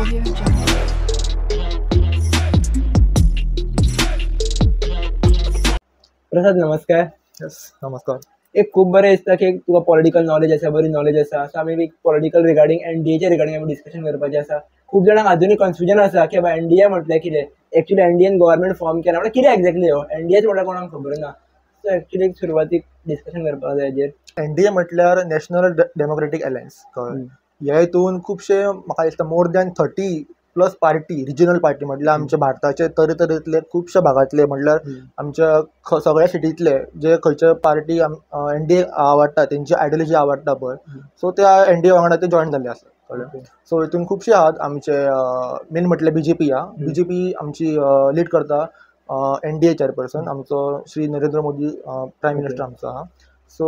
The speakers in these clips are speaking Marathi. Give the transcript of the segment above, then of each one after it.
प्रसाद नमस्कार. यस नमस्कार. एक खूप बरें दिसता की तुका पॉलिटिकल नॉलेज आसा, बरी नॉलेज आसा. सो आमी पॉलिटिकल रिगार्डिंग एनडीएच्या रिगार्डिंग आमी डिस्कशन करपाचें आसा. खूप जाणांक अजूनही कन्फ्युजन आसा की बाबा एनडीए म्हटल्यार कितें, एक्चुअली एनडीएन गव्हर्नमेंट फॉर्म केला म्हटल्यार कितें एक्झॅक्टली हो एनडीएच म्हटल्यार कोणाक खबर ना. सो एक्चुअली सुरवातीक डिस्कशन करपाक जाय हेजेर. एनडीए म्हटल्यार नॅशनल डेमोक्रेटिक अलायन्स. ह्या हितून खुबशे म्हाका दिसता more than 30+ party, regional party म्हटल्यार आमच्या भारताचे तरेतरेतले खुबशे भागातले म्हटल्यार आमच्या सगळ्या सिटींतले जे खंयचे पार्टी एनडीए आवडटा, तेंची आयडियोलॉजी आवडटा पळय, सो त्या एनडीए वांगडा ते जॉयन जाल्ले आसा. सो हितून खुबशे आहात. आमचे मेन म्हटल्यार बीजेपी बीजेपी आमची लीड करता एनडीए चेअरपर्सन आमचो श्री नरेंद्र मोदी प्रायम मिनिस्टर आमचो आहा. सो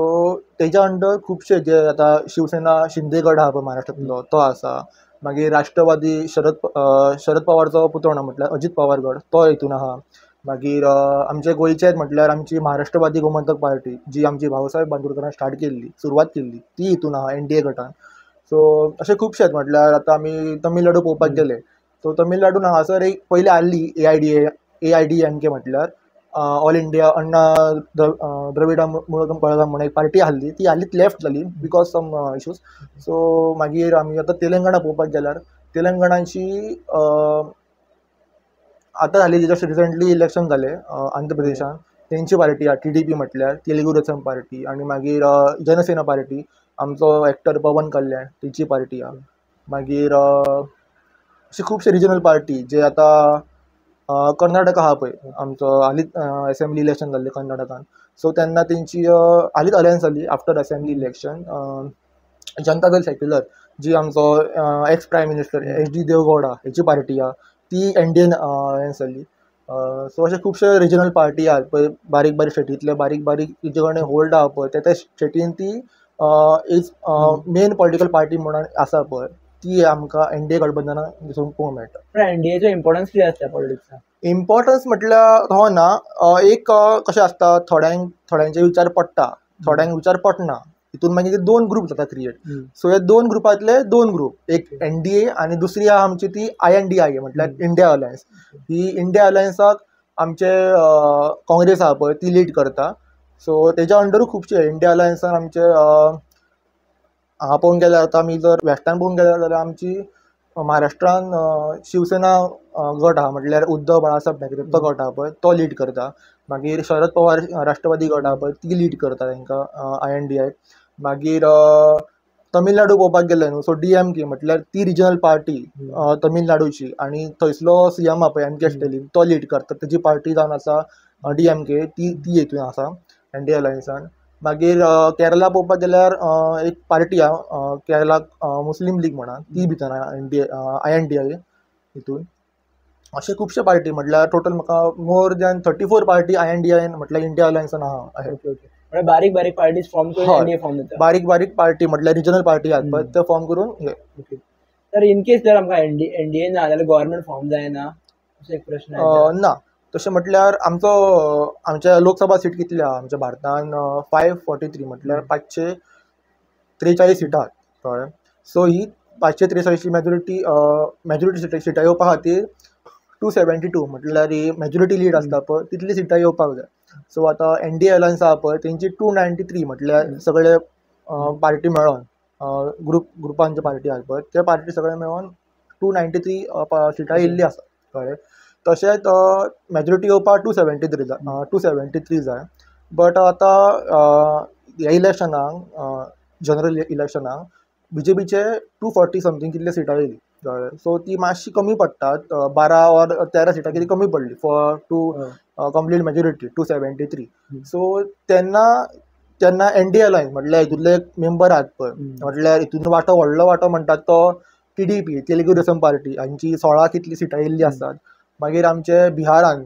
तेच्या अंडर खुबशे जे आतां शिवसेना शिंदे गट आहा पळय महाराष्ट्रांतलो तो आसा. मागीर राष्ट्रवादी शरद पवारचो पुतणो म्हटल्यार अजित पवार गट तो हितून आहा. मागीर आमचे गोंयचेच म्हटल्यार आमची महाराष्ट्रवादी गोमंतक पार्टी जी आमची भाऊसाहेब बांदोडकरान सुरवात केल्ली ती हितून आहा एनडीए गटान. सो अशे खुबशे आहेत. म्हटल्यार आतां आमी तमिळनाडू पळोवपाक गेले सो तमिळनाडून हांगासर एक पयलीं आसली एआयडीएमके म्हटल्यार ऑल इंडिया अण्णा द्रविडा मुळगम कळगम म्हणून एक पार्टी आसली, ती हालींच लेफ्ट जाली बिकॉज सम इश्यूज. सो मागीर आमी आतां तेलंगणा पळोवपाक गेल्यार तेलंगणाची आतां जाली जस्ट रिसंटली इलेक्शन जालें आंध्र प्रदेशान, तेंची पार्टी आहा टीडीपी म्हटल्यार तेलुगू देसम पार्टी. आनी मागीर जनसेना पार्टी आमचो एक्टर पवन कल्याण तेंची पार्टी आहा. मागीर अशे खुबशे रिजनल पार्टी जे आतां कर्नाटका आहा पळय आमचो हालींच असेंब्ली इलेक्शन जाल्लें कर्नाटकान. सो तेन्ना तेंची हालींच अलायन्स जाली after assembly election. Janata Dal secular जी आमचो ex prime minister H D. Devegowda हेची पार्टी आहा ती एनडीएन अलायन्स जाली. सो अशे खुबशे रिजनल पार्टी आहात पळय बारीक बारीक स्टेटींतले बारीक बारीक जे कडेन होल्ड आहा पळय त्या स्टेटीन ती इज मेन पॉलिटिकल पार्टी म्हणून आसा पळय ती आमकां एनडीए गठबंधनाक दिसून पळोवंक मेळटा. पण एनडीएचो इम्पॉर्टन्स कितें आसता पॉलिटिक्सान? इम्पॉर्टन्स म्हटल्यार हो ना, एक कशें आसता थोड्यांचे विचार पडटा, थोड्यांक विचार पटना. हितून मागीर 2 ग्रूप जाता क्रिएट. सो हे 2 ग्रुपांतले 2 ग्रूप, एक एनडीए आनी दुसरी आहा आमची ती आयएनडीआय म्हटल्यार इंडिया अलायन्स. ही इंडिया अलायन्साक आमचे काँग्रेस आहा पळय ती लीड करता. सो तेच्या अंडरूच खुबशे इंडिया अलायन्सान आमचे हांगा पळोवंक गेल्यार आतां आमी जर वेस्टान पळोवंक गेल्यार जाल्यार आमची महाराष्ट्रान शिवसेना गट आहा म्हटल्यार उद्धव बाळासाहेब ठाकरे तो गट आहा पळय तो लीड करता. मागीर शरद पवार राष्ट्रवादी गट आहा पळय ती लीड करता तांकां आयएनडीआय. मागीर तमिळनाडू पळोवपाक गेले न्हू, सो डीएमके म्हटल्यार ती रिजनल पार्टी तमिळनाडूची आनी थंयसलो सीएम आहा पळय एम.के. स्टॅलिन तो लीड करता. तेजी पार्टी जावन आसा डीएमके ती हितून आसा एनडीए अलायन्सान. मागीर केरला पळोवपाक गेल्यार एक पार्टी आहा केरलाक मुस्लीम लीग म्हणा ती भितर आयएनडीआय हितून. अशे खुबशे पार्टी म्हटल्यार टोटल म्हाका मोर दॅन 34 पार्टी आयएनडीआय म्हटल्यार इंडिया अलायन्सान आहा. बारीक बारीक पार्टीज फॉर्म करून एनडीए फॉर्म जाता. बारीक बारीक पार्टी म्हटल्यार रिजनल पार्टी आहात पळय ते फॉर्म करून हे. तर इन केस जर आमकां एनडीए ना जाल्यार गव्हर्नमेंट फॉर्म जायना असो एक प्रश्न ना. तशें म्हटल्यार आमच्या लोकसभा सीट कितली आहा आमच्या भारतान 543 म्हटल्यार 543 सिटां आहात कळ्ळें. सो ही 543 मेजॉरिटी सिटां येवपा खातीर 272 म्हटल्यार ही मेजॉरिटी लीड आसता पळय तितली सिटां येवपाक जाय. सो आतां एनडीए अलायन्स आहा पळय तेंची 293 म्हटल्यार सगळे पार्टी मेळोन ग्रुपांचे पार्टी आहात पळय ते पार्टी सगळे मेळोन 293 सिटां येयल्ली आसा कळ्ळें. तशेंच मेजॉरिटी येवपाक 273 जाय. बट आतां ह्या इलेक्शनाक जनरल इलेक्शनाक बीजेपीचे 240 समथींग कितले सिटां येयली कळ्ळें. सो ती मातशी कमी पडटात 12 or 13 सिटां कितें कमी पडली for to complete majority 273. So तेन्ना एनडीए अलायन्स म्हटल्यार हितूंतले मेंबर आहात पळय म्हटल्यार हितून व्हडलो वांटो म्हणटात तो टीडीपी तेलुगू देसम पार्टी हांची 16 कितली सिटां येयल्ली आसात. मागीर आमचे बिहारान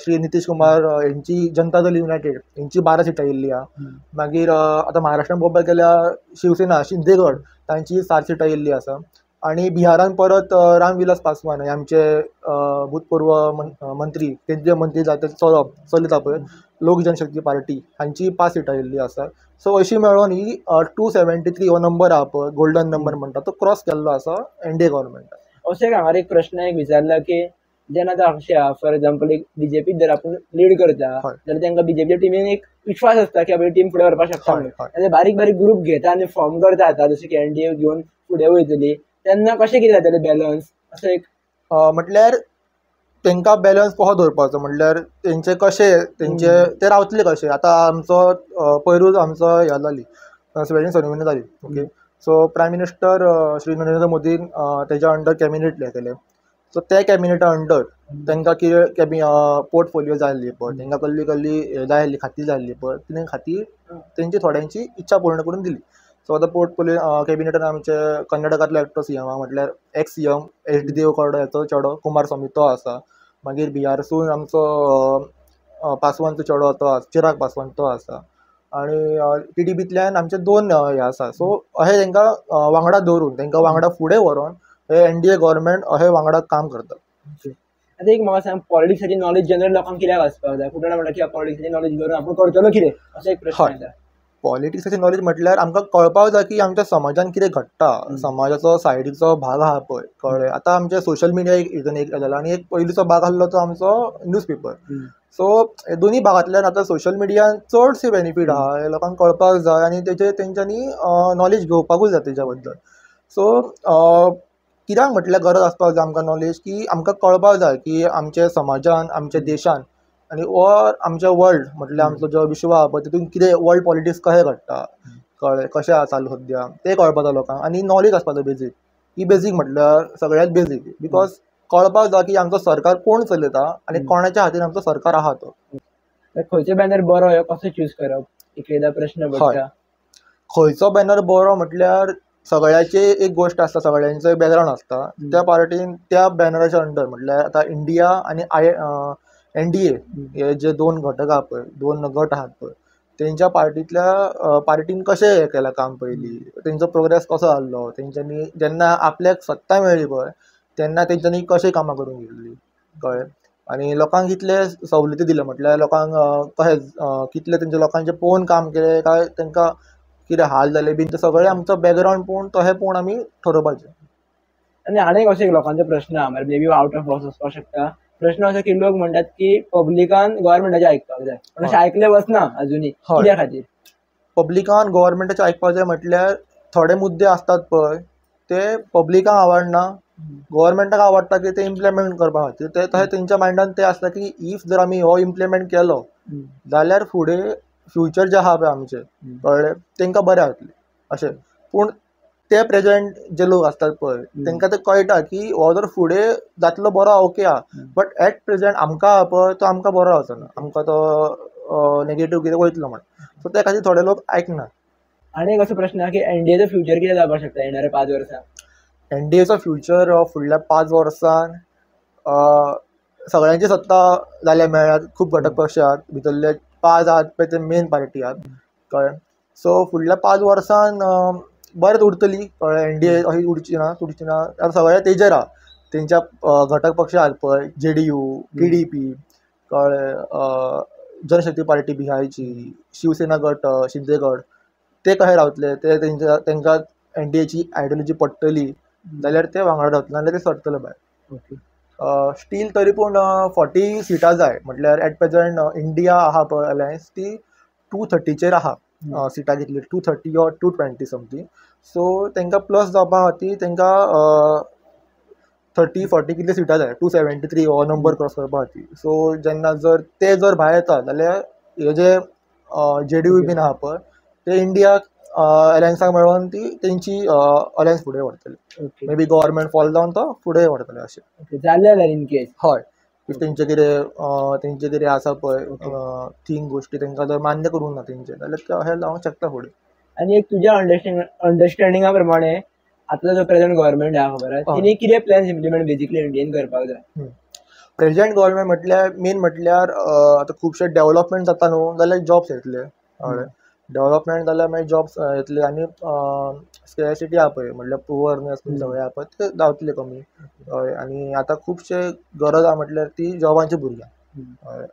श्री नितीश कुमार हेंची जनता दल युनायटेड हेंची 12 सिटां येयल्ली आहा. मागीर आतां महाराष्ट्रान पळोवपाक गेल्यार शिवसेना शिंदे गट तांची 7 सिटां येयल्ली आसा. आनी बिहारान परत रामविलास पासवान हे आमचे भूतपूर्व मंत्री केंद्रीय मंत्री जाता चलता पळय लोक जनशक्ती पार्टी हांची 5 सिटां येयल्ली आसा. सो अशी मेळोन ही 273 हो नंबर आहा पळय गोल्डन नंबर म्हणटा तो क्रॉस केल्लो आसा एनडीए गव्हर्नमेंटान. अशें हांगा एक प्रश्न एक विचारला की जेन्ना आतां अशें आहा फॉर एग्जांपल एक बीजेपी जर आपूण लीड करता हय. जाल्यार तांकां बीजेपीच्या टिमीन एक विश्वास आसता की आपली टीम फुडें व्हरपाक शकता हय, म्हणून हय. आनी बारीक बारीक ग्रुप घेता आनी फॉर्म करता आतां जशें की एनडीए घेवन फुडें वयतली तेन्ना कशें कितें जातलें बॅलन्स असो एक म्हटल्यार तांकां बॅलन्स कसो दवरपाचो म्हटल्यार तेंचे कशें तेंचे ते रावतले कशे. आतां आमचो पयरूच आमचो हें जाली वेडिंग सेरेमनी जाली. Okay, so prime minister Shri Narendra मोदीन तेच्या अंडर कॅबिनेट हें केलें. सो त्या कॅबिनेटा अंडर तांकां कितें पोर्टफोलियो जाय आसली पळय, तांकां कसली कसली जाय आसली खातीं जाय आसली पळय, ती खातीं तेंची थोड्यांची इच्छा पूर्ण करून दिली. सो आतां पोर्टफोलियो कॅबिनेटान आमचे कर्नाटकांतलो एकटो सीएम आहा म्हटल्यार ex CM H D Devegowda हेचो चेडो कुमारस्वामी तो आसा. मागीर बिहारसून आमचो पासवानचो चेडो तो आसा, चिराग पासवान तो आसा. आनी टीडीपींतल्यान आमचे 2 हे आसा. सो अशें तांकां वांगडा दवरून तांकां वांगडा फुडें व्हरोन हे एनडीए गव्हर्मेंट अशें वांगडा काम करता. आतां एक म्हाका सांग पॉलिटिक्साची नॉलेज जनरल लोकांक कित्याक आसपाक जाय? खूब जाणां म्हणटा की पॉलिटिक्साची नॉलेज घेवन आपूण करतलो कितें असो एक प्रश्न हय. येता. पॉलिटिक्साची नॉलेज म्हटल्यार आमकां कळपाक जाय की आमच्या समाजान कितें घडटा, समाजाचो सायडीचो भाग आहा पळय, कळ्ळें. आतां आमचे सोशल मिडिया एक जाला आनी एक पयलींचो भाग आसलो तो आमचो न्यूजपेपर. सो हे दोनी भागांतल्यान आतां सोशल मिडियान चडशे बेनिफीट आहा हे लोकांक कळपाक जाय आनी तेंच्यांनी नॉलेज घेवपाकूच जाय तेच्या बद्दल. सो कित्याक म्हटल्यार गरज आसपाक जाय आमकां नॉलेज की आमकां कळपाक जाय की आमच्या समाजान आमच्या देशान आनी ओवर आमच्या वर्ल्ड म्हटल्यार आमचो जो विश्व आहा पळय तितून कितें वर्ल्ड पॉलिटिक्स कशें घडटा, कळ्ळें, कशें आसा चालू सद्या तें कळपाक जाय लोकांक. आनी नॉलेज आसपाक जाय बेजीक. ही बेजीक म्हटल्यार सगळ्यांत बेजीक, बिकॉज कळपाक जाय की आमचो सरकार कोण चलयता आनी कोणाच्या हातीन आमचो सरकार आहा तो. खंयचो बॅनर बरो ह्यो कसो चूज करप एकदा प्रश्न पडटा. खंयचो बॅनर बरो म्हटल्यार सगळ्याची एक गोश्ट आसता, सगळ्यांचो एक बॅकग्रावंड आसता. त्या पार्टीन त्या बॅनराच्या अंडर म्हटल्यार आतां इंडिया आनी एनडीए हे जे 2 घटक आहा पळय, 2 गट आहात पळय, तेंच्या पार्टीन कशें हें केलां काम पयलीं, तेंचो प्रोग्रेस कसो जाल्लो, तेंच्यांनी जेन्ना आपल्याक सत्ता मेळ्ळी पळय तेन्ना तेंच्यांनी कशें कामां करून घेतलीं, कळ्ळें. आनी लोकांक कितले सवलती दिल्यो म्हटल्यार लोकांक कशें कितले तेंचे लोकांचे पळोवन काम केलें काय तांकां कितें हाल जाले बीन ते सगळें आमचो बॅकग्रावंड पळोवन तशें पळोवन आमी ठरोवपाचें. आनी आनीक असो एक लोकांचो प्रश्न आहा may be out of box वचपाक शकता. प्रश्न असो की लोक म्हणटात की पब्लिकान गव्हर्मेंटाचें आयकपाक जाय पण अशें आयकलें वचना अजुनी कित्या खातीर? पब्लिकान गव्हर्मेंटाचें आयकपाक जाय म्हटल्यार थोडे मुद्दे आसतात पळय ते पब्लिकांक आवडना, गव्हर्मेंटाक आवडटा की ते इम्प्लिमेंट करपा खातीर. ते तशें तेंच्या मायंडान तें आसता की इफ जर आमी हो इम्प्लिमेंट केलो जाल्यार फुडें फ्युचर जें आहा पळय आमचें, कळ्ळें, तेंकां बरें जातलें अशें. पूण ते प्रेजेंट जे लोक आसतात पळय तांकां तें कळटा की हो जर फुडें जातलो बरो ओके आहा, बट एट प्रेजेंट आमकां आहा पळय तो आमकां बरो वचना, आमकां तो नेगेटीव कितें वयतलो म्हण. सो त्या खातीर थोडे लोक आयकनात. आनी एक असो प्रश्न आहा की एनडीएचो फ्युचर कितें जावपाक शकता येणाऱ्या 5 वर्सां? एनडीएचो फ्युचर फुडल्या 5 वर्सान सगळ्यांची सत्ता जाल्यार मेळ्ळ्यात. खूब घटक पक्ष आहात, भितरले 5 आहात पळय ते मेन पार्टी आहात, कळ्ळें. सो फुडल्या 5 वर्सान बरेंच उरतली, कळ्ळें. एनडीए अशी उरची ना, आतां सगळें तेजेर आहा. तेंच्या घटक पक्ष आहात पळय जेडीयू, टीडीपी, कळ्ळें, जनशक्ती पार्टी बिहारची, शिवसेना गट, शिंदे गट, ते कशे रावतले, ते तेंकां एनडीएची आयडियोलॉजी पडटली जाल्यार ते वांगडा रावतले, नाल्यार ते सरतले भायर. स्टील तरी पूण 40 सिटां जाय म्हटल्यार एट प्रेजेंट इंडिया आहा पळय अलायन्स ती 230चेर आहा सिटां कितली 230 ऑर 220 समथींग. सो तांकां प्लस जावपा खातीर तांकां 30-40 कितले सिटां जाय, 273 हो नंबर क्रॉस करपा खातीर. सो जेन्ना जर भायर येता जाल्यार हे जे जेडीयू बीन आहा पळय ते इंडियाक अलायन्साक मेळोन ती तेंची अलायन्स फुडें व्हरतली. मे बी गव्हर्मेंट फॉल जावन तो फुडें व्हरतले अशें जाल्यार इन केस. हय, इफ तेंचे कितें आसा पळय थिंग गोश्टी तांकां जर मान्य करूंक ना तेंचे जाल्यार ते अशें जावंक शकता फुडें. आनी एक तुज्या अंडरस्टँडिंगा प्रमाणे आतां जो प्रेझेंट गव्हर्मेंट आहा खबर आहा तेणी कितें प्लॅन्स इम्प्लिमेंट बेजिकली इंडियेन करपाक जाय? प्रेझेंट गव्हर्मेंट म्हटल्यार मेन म्हटल्यार आतां खुबशे डेव्हलपमेंट जाता न्हू जाल्यार जॉब्स येतले, कळ्ळें. डेव्हलपमेंट जाल्यार मागीर जॉब्स येतले आनी स्कॅर्सिटी आहा पळय म्हटल्यार पुअरनेस सगळें आहा पळय ते जावतले कमी, कळ्ळें. आनी आतां खुबशे गरज आहा म्हटल्यार ती जॉबांची भुरग्यांक.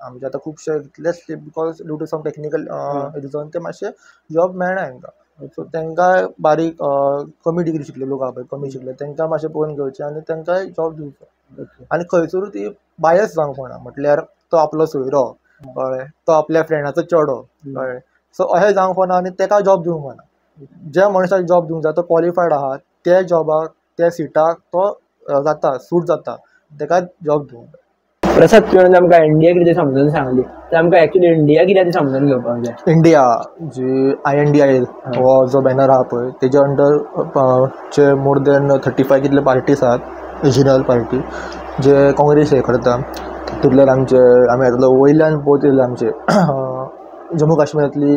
आमचे आतां खुबशे इतलेच because due to some technical reason ते मातशे जॉब मेळना हांकां. सो तांकां बारीक कमी डिग्री शिकले लोक आहा पळय कमी शिकले तांकां मातशें पळोवन घेवचें आनी तांकां जॉब दिवचो ओके आनी खंयसरूय ती बायस जावंक पडना म्हटल्यार तो आपलो सोयरो कळ्ळें तो आपल्या फ्रेंडाचो चेडो कळ्ळें सो अशें जावंक पडना आनी ताका जॉब दिवंक पडना ज्या मनशाक जॉब दिवंक जाय तो क्वॉलिफायड आहा त्या जॉबाक त्या सिटाक तो जाता सूट जाता ताका जॉब दिवंक जाय. प्रसाद तुवें आमकां इंडिया कितें समजून सांगली तर आमकां एक्चुअली इंडिया कितें तें समजून घेवपाक जाय. इंडिया जी INDI हो जो बॅनर आहा पळय तेज्या अंडर जे मोर दॅन 35 कितले पार्टीज आहात रिजनल पार्टी जे काँग्रेस हे करता तातूंतल्यान आमचे आमी आतां वयल्यान पळयत येयले आमचे जम्मू काश्मीरांतली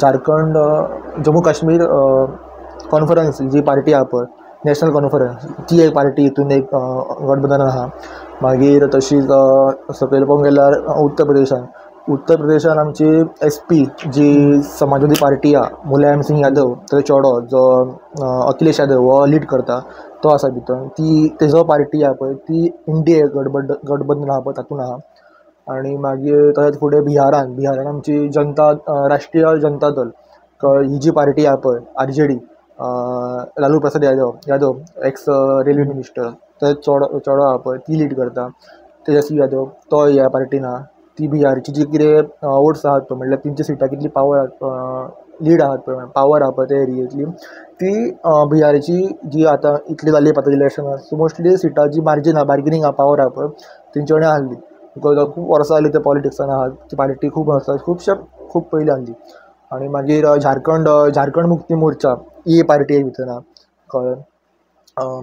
झारखंड जम्मू काश्मीर कॉन्फरन्स जी पार्टी आहा पळय नॅशनल कॉन्फरन्स ती एक पार्टी हितून एक गठबंधन आहा. मागीर तशीच सकयल पळोवंक गेल्यार उत्तर प्रदेशान आमची SP जी समाजवादी पार्टी आहा मुलायम सिंग यादव तो चेडो जो अखिलेश यादव हो लीड करता तो आसा भितर ती तेजो पार्टी आहा पळय ती इंडिया गठबंधन आहा पळय तातूंत आहा. आनी मागीर तशेंच फुडें बिहारान आमची राष्ट्रीय जनता दल ही जी पार्टी आहा पळय RJD Lalu Prasad Yadav x railway minister तो चेडो आहा पळय ती लीड करता. तेजस्वी यादव तो ह्या पार्टीन आहा. ती बिहारची जी कितें वोट्स आहात पळय म्हणल्यार तेंची सिटां कितली लीड आहात पळय पावर आहा पळय त्या एरियेंतली ती बिहारची जी आतां इतली जाली आतां इलेक्शनां सो मोस्टली सिटां जी मार्जीन आहा बार्गेनींग आहा पावर आहा पळय तेंचे कडेन आहली बिकॉज खूब वर्सां जालीं ते पॉलिटिक्सान आहा ती पार्टी खूब वर्सां खूब पयलीं आहली. आनी मागीर झारखंड मुक्ती मोर्चा ही पार्टी एक भितर आहा कळ्ळें.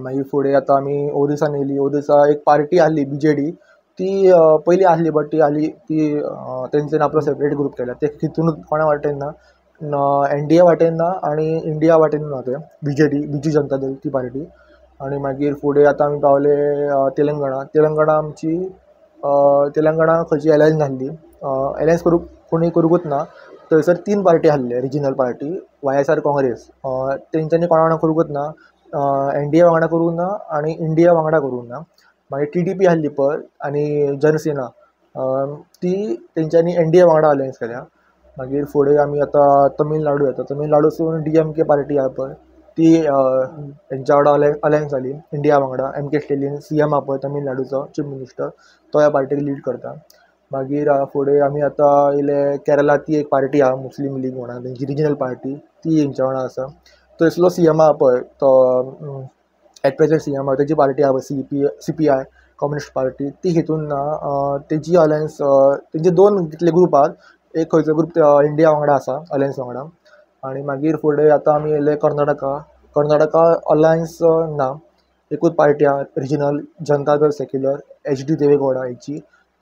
मागीर फुडें आतां आमी ओरिसान येयली ओरिसा एक पार्टी आहली BJD ती पयलीं आहली बट ती तेंच्यानी आपलो सेपरेट ग्रूप केला ते हितून कोणा वाटेन ना NDA वाटेन ना आनी इंडिया वाटेन ना ते बिजू जनता दल ती पार्टी. आनी मागीर फुडें आतां आमी पावले तेलंगणा आमची तेलंगणा खंयची अलायन्स आहली अलायन्स करूंकूच ना थंयसर 3 पार्टी आहले रिजनल पार्टी YSR काँग्रेस तेंच्यांनी कोणा वांगडा करूंकूच ना NDA वांगडा करूंक ना आनी इंडिया वांगडा करूंक ना. मागीर TDP आहली पळय आनी जनसेना ती तेंच्यांनी NDA वांगडा अलायन्स केल्या. मागीर फुडें आमी आतां तमिळनाडू येता तमिळनाडूसून DMK पार्टी आहा पळय ती तेंच्या वांगडा अलायन्स जाली इंडिया वांगडा MK स्टॅलिन CM आहा पळय तमिळनाडूचो चीफ मिनिस्टर तो ह्या पार्टीक लीड करता. मागीर फुडें आमी आतां येयले केरळा ती एक पार्टी आहा मुस्लीम लीग म्हणून तेंची रिजनल पार्टी ती हेंच्या वांगडा आसा. थंयसलो CM आहा पळय तो एट प्रेझेंट CM आहा तेजी पार्टी आहा पळय CPI कम्युनिस्ट पार्टी ती हितून ना तेजी अलायन्स तेंचे 2 कितले ग्रूप आहात एक खंयचो ग्रूप इंडिया वांगडा आसा अलायन्स वांगडा. आनी मागीर फुडें आतां आमी येयले कर्नाटका अलायन्स ना एकूच पार्टी आहा regional Janata Dal secular HD Deve Gowda हेची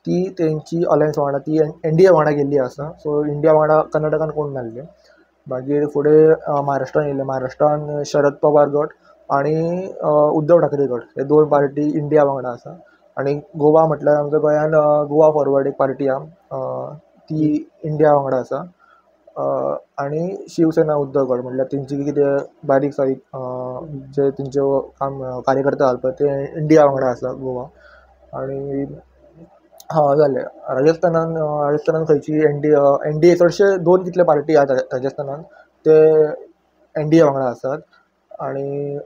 ती तेंची अलायन्स वांगडा ती NDA वांगडा गेल्ली आसा सो इंडिया वांगडा कर्नाटकान कोण नासले. मागीर फुडें महाराष्ट्रान येयले महाराष्ट्रान शरद पवार गट आनी उद्धव ठाकरे गट हे 2 पार्टी इंडिया वांगडा आसा. आनी गोवा म्हटल्यार आमच्या गोंयान गोवा फॉरवर्ड एक पार्टी आहा ती इंडिया वांगडा आसा. आनी शिवसेना उद्धव गट म्हटल्यार तेंची कितें बारीक सारीक जे तेंचे कार्यकर्ता आहा पळय ते इंडिया वांगडा आसा गोवा. आनी जालें राजस्थानान खंयची NDA चडशे 2 कितले पार्टी आहा राजस्थानान ते NDA वांगडा आसात. आनी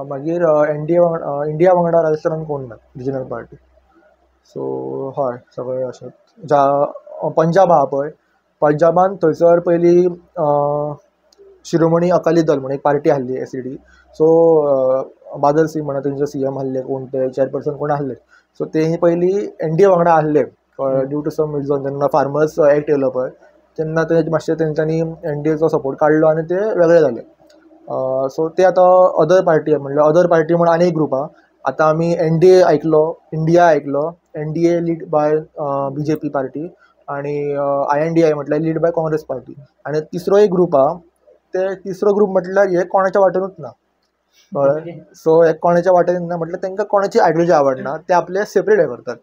मागीर इंडिया वांगडा राजस्थानान कोण ना रिजनल पार्टी. सो हय सगळे अशें पंजाब आहा पळय पंजाबान थंयसर पयलीं शिरोमणी अकाली दल म्हणून एक पार्टी आहली SED सो बादल सिंग म्हणून तेंचे CM आहले कोण ते चेअरपर्सन कोण आहले सो ते पयलीं NDA वांगडा आहले ड्यू टू सम रिजन तेन्ना फार्मर्स एक्ट येयलो पळय तेन्ना ते मातशें तेंच्यांनी NDAचो सपोर्ट काडलो आनी ते वेगळे जाले. सो ते आतां अदर पार्टी म्हणल्यार अदर पार्टी म्हणून आनी एक ग्रूप आहा. आतां आमी NDA आयकलो इंडिया आयकलो NDA lead by BJP party आनी INDI म्हटल्यार लीड बाय काँग्रेस पार्टी. आनी तिसरो एक ग्रूप आहा ते तिसरो ग्रूप म्हटल्यार हे कोणाच्या वाटेनूच ना कळ्ळें. सो हे कोणाच्या वाटेन ना म्हटल्यार तांकां कोणाची आयडियोलॉजी आवडना ते आपले सेपरेट हे करतात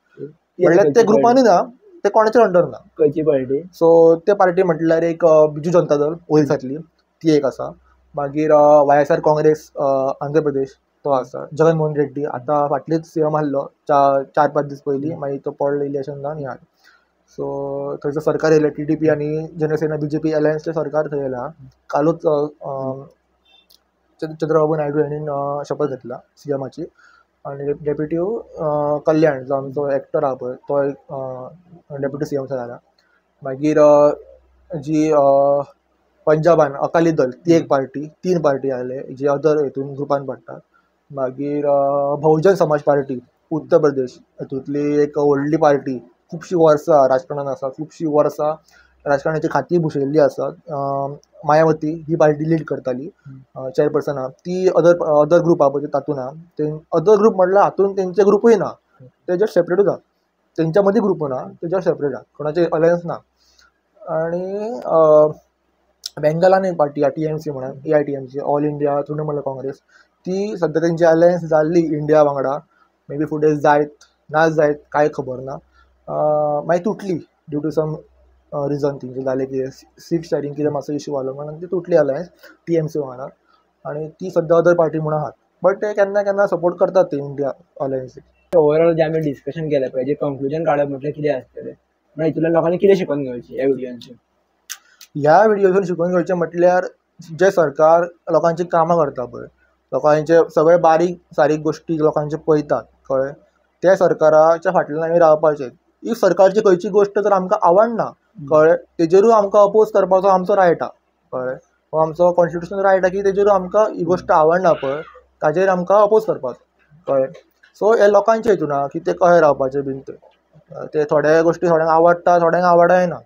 म्हटल्यार ते ग्रुपांनी ना ते कोणाच्या अंडर ना खंयची पार्टी. सो ते पार्टी म्हटल्यार एक बिजू जनता दल ओरिसांतली ती एक आसा. मागीर YSR काँग्रेस आंध्र प्रदेश तो आसा. जगनमोहन रेड्डी आतां फाटलीच CM आहलो 4-5 दीस पयलीं मागीर तो पडलो इलेक्शन जावन हे सो थंयचं सरकार येयलें TDP आनी जनसेना BJP अलायन्सचें सरकार थंय येयलां. कालूच चंद्रबाबू नायडू हांणी शपथ घेतला CMची. आनी डेप्युटी कल्याण जो आमचो एक्टर आहा पळय तो डेप्युटी CM जाला. मागीर जी पंजाबान अकाली दल ती एक पार्टी, 3 पार्टी आयले जे अदर हितून ग्रुपान पडटा. मागीर बहुजन समाज पार्टी उत्तर प्रदेश हितूंतली एक व्हडली पार्टी, खुबशीं वर्सां राजकारणान आसा, खुबशीं वर्सां राजकारणाची खाती भुशयल्ली आसात. मायावती ही पार्टी लीड करताली, चेअरपर्सन आहा ती अदर ग्रुप आहा पळय तातूंत आहा. अदर ग्रुप म्हणल्यार हातून तेंचे ग्रुपूय ना, ते जस्ट सेपरेटूच आहा. तेंच्या मदीं ग्रुप ना, ते जस्ट सेपरेट आहा, कोणाचे अलायन्स ना. आनी बेंगालान एक पार्टी आहा TMC म्हणून, AITMC all India Trinamool Congress. ती सद्या तेंची अलायन्स जाल्ली इंडिया वांगडा, मे बी फुडें जायत ना जायत कांय खबर ना. मागीर तुटली ड्यू टू सम रिजन तेंचें जालें कितें सीट शेअरिंग कितें मातसो इश्यू जालो म्हणून ती तुटली अलायन्स TMC वांगडा. आनी ती सद्या अदर पार्टी म्हणून आहात, बट ते केन्ना केन्ना सपोर्ट करतात ते इंडिया अलायन्सीक. ओवरऑल जे आमी डिस्कशन केलें पळय, जे कंक्लुजन काडप म्हटल्यार कितें आसतलें, म्हणजे हितूंतल्यान लोकांनी कितें शिकून घेवचें ह्या व्हिडियोंतल्यान? ह्या व्हिडियोतून शिकून घेवचें म्हटल्यार जे सरकार लोकांची कामां करता पळय, लोकांचे सगळे बारीक सारीक गोश्टी लोकांचे पळयतात कळ्ळें, त्या सरकाराच्या फाटल्यान आमी रावपाचें. इफ सरकारची खंयची गोश्ट जर आमकां आवडना कळ्ळें, तेजेरूय आमकां अपोज करपाचो आमचो रायट आहा कळ्ळें. हो आमचो कॉन्स्टिट्युशनल रायट आहा की तेजेरूय आमकां ही गोश्ट आवडना पळय ताजेर आमकां अपोज करपाचो कळ्ळें. सो हे लोकांचे हितून आहा की ते कशें रावपाचें बीन ते थोड्या गोश्टी थोड्यांक आवडटा, थोड्यांक आवडना.